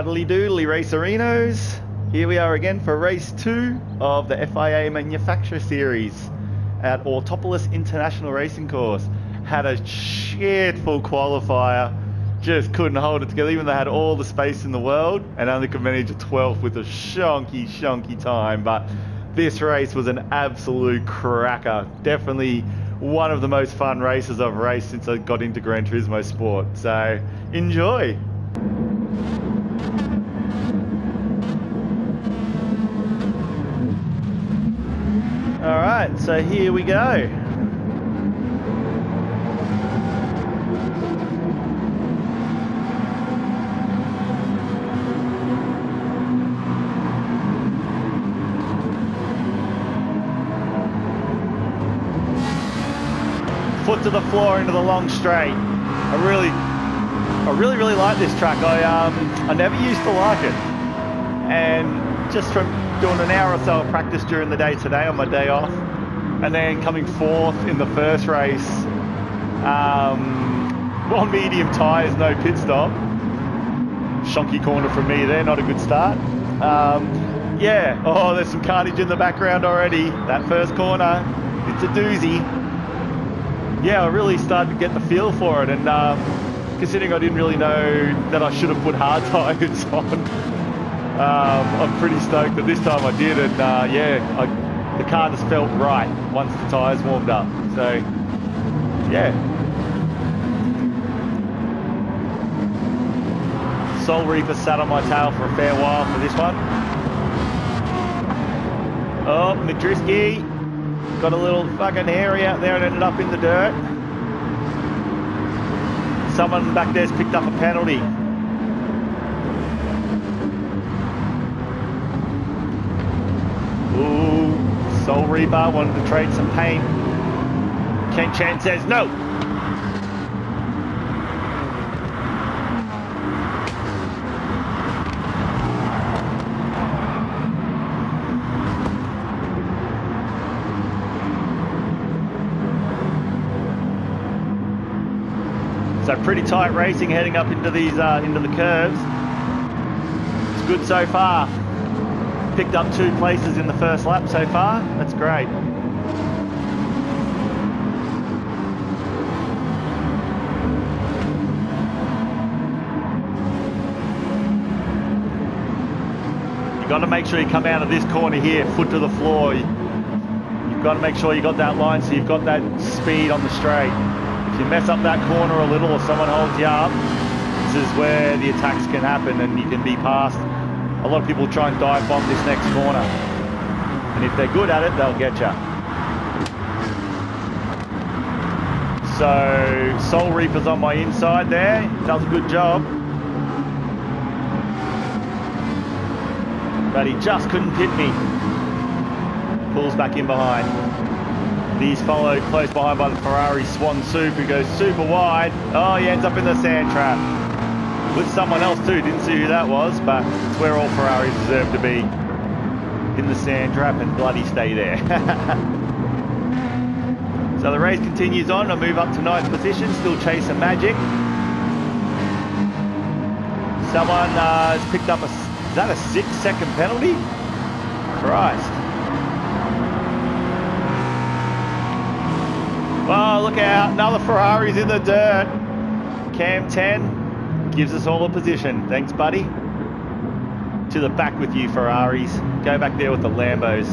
Howdly doodly racerinos. Here we are again for race 2 of the FIA Manufacturer Series at Autopolis International Racing Course. Had a shit full qualifier, just couldn't hold it together even though they had all the space in the world, and only could manage a 12th with a shonky time. But this race was an absolute cracker. Definitely one of the most fun races I've raced since I got into Gran Turismo Sport. So enjoy. Alright, so here we go. Foot to the floor into the long straight. I really like this track. I never used to like it, and just from doing an hour or so of practice during the day today on my day off, and then coming fourth in the first race on medium tyres, no pit stop. Shonky corner from me there, not a good start. Yeah, oh, there's some carnage in the background already. That first corner, it's a doozy. Yeah, I really started to get the feel for it, and considering I didn't really know that I should have put hard tyres on, I'm pretty stoked that this time I did, and yeah, the car just felt right once the tyres warmed up. So, yeah. Soul Reaper sat on my tail for a fair while for this one. Oh, Madrisky got a little fucking hairy out there and ended up in the dirt. Someone back there's picked up a penalty. Ooh, Soul Reaper wanted to trade some paint. Ken Chan says no. So pretty tight racing heading up into these into the curves. It's good so far. Picked up 2 places in the first lap so far. That's great. You got to make sure you come out of this corner here, foot to the floor. You've got to make sure you got that line so you've got that speed on the straight. If you mess up that corner a little or someone holds you up, this is where the attacks can happen and you can be passed. A lot of people try and dive bomb this next corner, and if they're good at it, they'll get you. So Soul Reaper's on my inside there, does a good job, but he just couldn't hit me. Pulls back in behind. He's followed close behind by the Ferrari Swan Soup, who goes super wide. Oh, he ends up in the sand trap with someone else too. Didn't see who that was, but it's where all Ferraris deserve to be, in the sand trap, and bloody stay there. So the race continues on. I move up to 9th position, still chasing Magic. Someone has picked up is that a 6-second penalty? Christ. Oh, look out, another Ferrari's in the dirt. Cam 10 gives us all a position. Thanks, buddy. To the back with you, Ferraris. Go back there with the Lambos.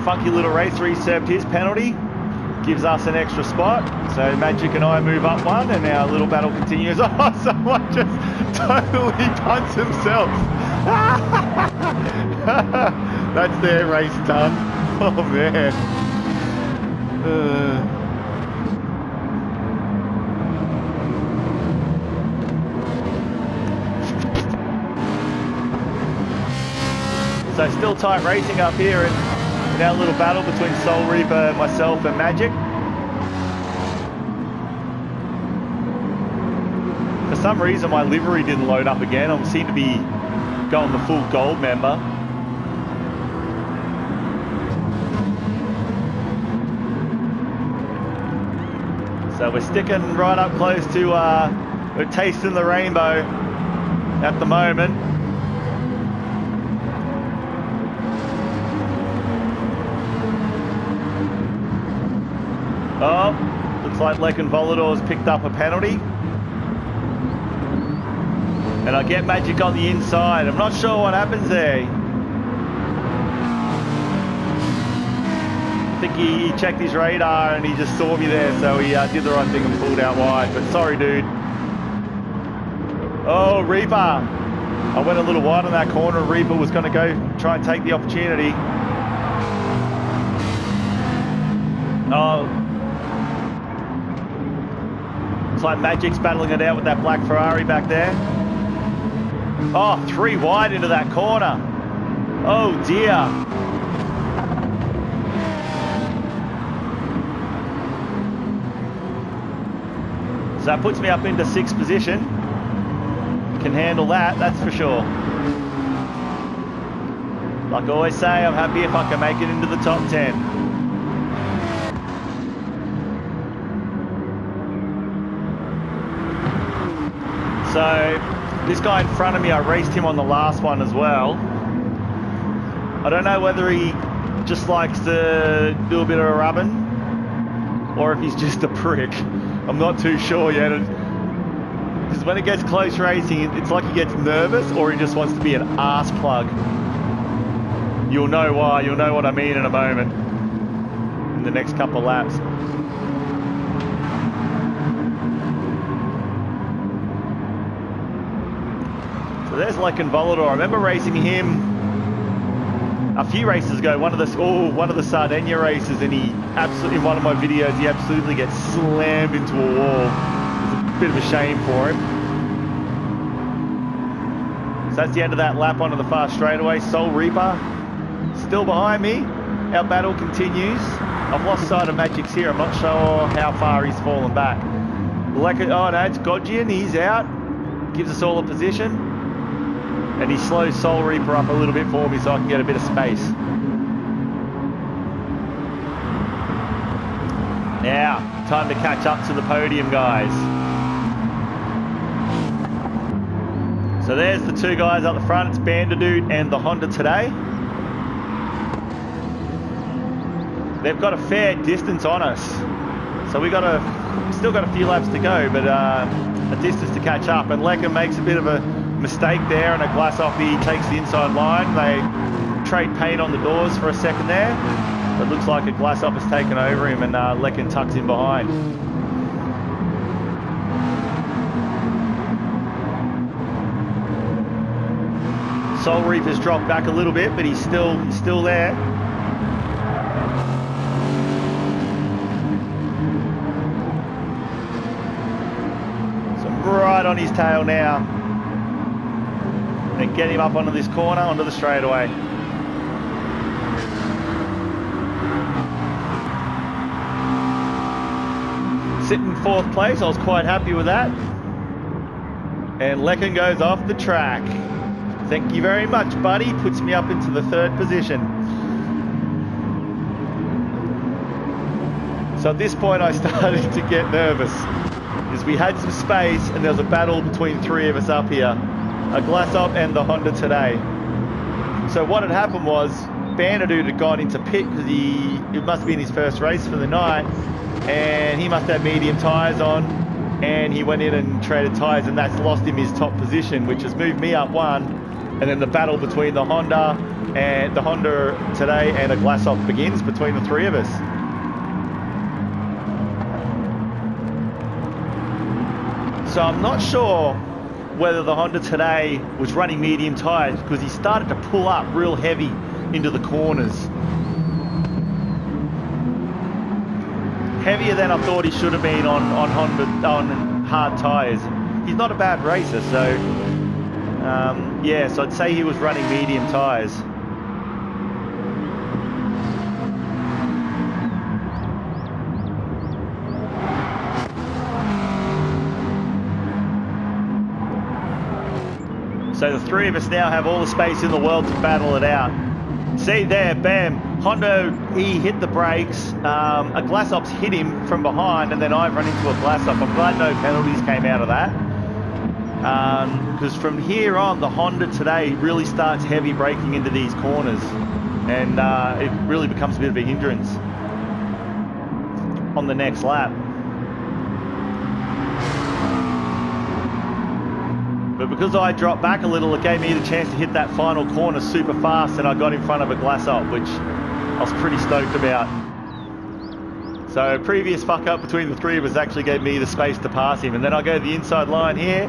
Funky little racer, he served his penalty. Gives us an extra spot. So Magic and I move up 1, and our little battle continues. Oh, someone just totally punts himself. That's their race done. Oh man. So still tight racing up here in our little battle between Soul Reaper, myself and Magic. For some reason my livery didn't load up again. I seem to be going the full gold member. So we're sticking right up close to, we're tasting the rainbow at the moment. Oh, looks like Lek and Volador's picked up a penalty. And I get Magic on the inside. I'm not sure what happens there. I think he checked his radar and he just saw me there, so he did the right thing and pulled out wide. But sorry, dude. Oh, Reaper. I went a little wide on that corner. Reaper was going to go try and take the opportunity. Oh. It's like Magic's battling it out with that black Ferrari back there. Oh, 3 wide into that corner. Oh, dear. So that puts me up into 6th position. Can handle that, that's for sure. Like I always say, I'm happy if I can make it into the top 10. So this guy in front of me, I raced him on the last one as well. I don't know whether he just likes to do a bit of a rubbing or if he's just a prick. I'm not too sure yet. Because when it gets close racing, it's like he gets nervous or he just wants to be an ass plug. You'll know why. You'll know what I mean in a moment. In the next couple of laps. So there's Lek and Volador. I remember racing him a few races ago, one of the Sardinia races, and he absolutely, in one of my videos, he absolutely gets slammed into a wall. It's a bit of a shame for him. So that's the end of that lap onto the far straightaway. Soul Reaper still behind me. Our battle continues. I've lost sight of Magic's here. I'm not sure how far he's fallen back. Oh no, it's Godjian. He's out. Gives us all a position. And he slows Soul Reaper up a little bit for me so I can get a bit of space. Now, time to catch up to the podium, guys. So there's the 2 guys up the front. It's Bandidoot and the Honda today. They've got a fair distance on us. So we still got a few laps to go, but a distance to catch up. And Lecker makes a bit of a mistake there, and a glass off, he takes the inside line. They trade paint on the doors for a second there, but looks like a glass off has taken over him, and Lecken tucks in behind. Soul Reaper's dropped back a little bit, but he's still there. So I'm right on his tail now. And get him up onto this corner, onto the straightaway. Sitting in 4th place, I was quite happy with that. And Lecken goes off the track. Thank you very much, buddy. Puts me up into the 3rd position. So at this point I started to get nervous, because we had some space and there was a battle between 3 of us up here. A glass up and the Honda today. So what had happened was Bandidoot had gone into pit because it must have been his first race for the night, and he must have medium tyres on, and he went in and traded tyres, and that's lost him his top position, which has moved me up 1. And then the battle between the Honda today and a glass off begins between the 3 of us. So I'm not sure whether the Honda today was running medium tyres, because he started to pull up real heavy into the corners. Heavier than I thought he should have been on hard tyres. He's not a bad racer, so yeah, so I'd say he was running medium tyres. So the 3 of us now have all the space in the world to battle it out. See there, bam, Hondo, he hit the brakes. A glass ops hit him from behind, and then I've run into a glass op. I'm glad no penalties came out of that. Because from here on, the Honda today really starts heavy braking into these corners, and it really becomes a bit of a hindrance on the next lap. But because I dropped back a little, it gave me the chance to hit that final corner super fast, and I got in front of a glass op, which I was pretty stoked about. So previous fuck up between the three of us actually gave me the space to pass him, and then I go to the inside line here.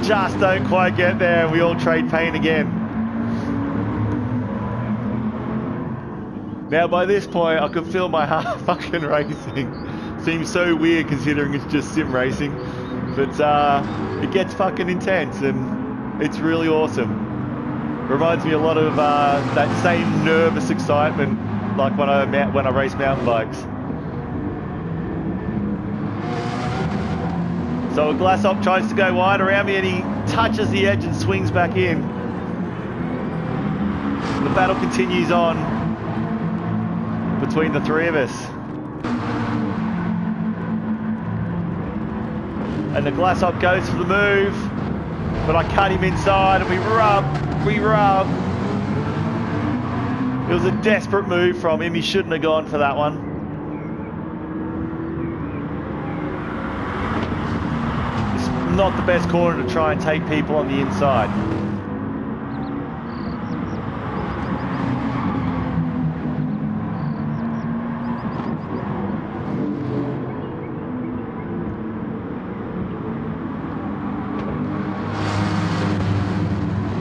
Just don't quite get there, and we all trade paint again. Now by this point, I can feel my heart fucking racing. Seems so weird considering it's just sim racing, but it gets fucking intense, and it's really awesome. Reminds me a lot of that same nervous excitement like when I race mountain bikes. So a glass op tries to go wide around me, and he touches the edge and swings back in. The battle continues on between the three of us. And the glass op goes for the move, but I cut him inside, and we rub. It was a desperate move from him. He shouldn't have gone for that one. It's not the best corner to try and take people on the inside.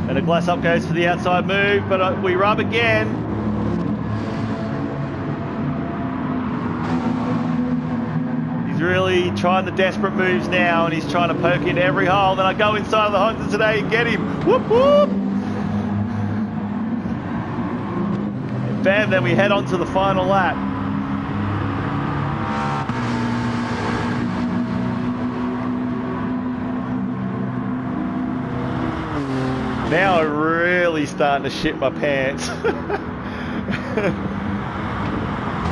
And the glass up goes for the outside move, but we rub again. He's really trying the desperate moves now, and he's trying to poke in every hole. Then I go inside of the Honda today and get him. Whoop, whoop. And bam, then we head on to the final lap. Now I'm really starting to shit my pants.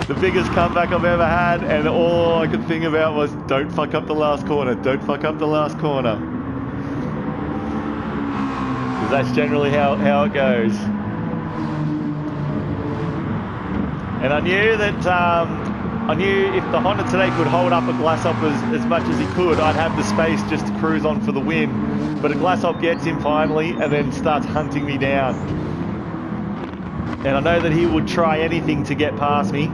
The biggest comeback I've ever had, and all I could think about was, don't fuck up the last corner, don't fuck up the last corner. Because that's generally how it goes. And I knew that, I knew if the Honda today could hold up a glass up as much as he could, I'd have the space just to cruise on for the win. But a glass up gets him finally, and then starts hunting me down. And I know that he would try anything to get past me.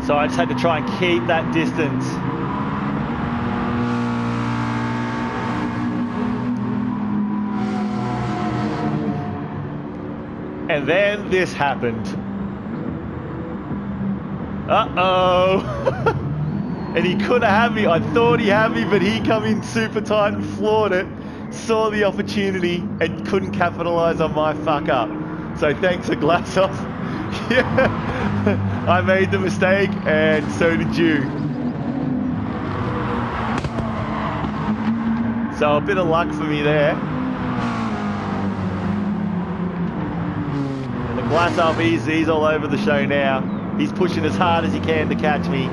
So I just had to try and keep that distance. And then this happened. Uh-oh. And he could have had me. I thought he had me, but he come in super tight and floored it. Saw the opportunity and couldn't capitalize on my fuck up. So thanks a glass off. Yeah. I made the mistake, and so did you. So a bit of luck for me there. And the glass up, he's all over the show now. He's pushing as hard as he can to catch me.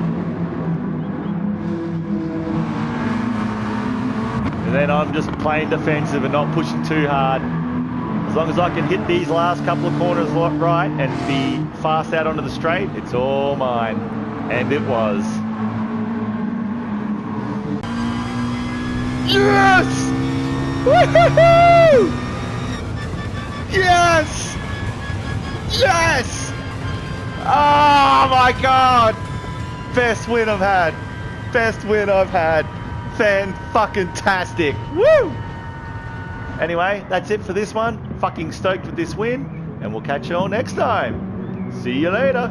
And then I'm just playing defensive and not pushing too hard. As long as I can hit these last couple of corners right and be fast out onto the straight, it's all mine. And it was. Yes! Woohoo! Yes! Yes! Oh my God! Best win I've had. Best win I've had. Fan-fucking-tastic. Woo! Anyway, that's it for this one. Fucking stoked with this win, and we'll catch you all next time. See you later.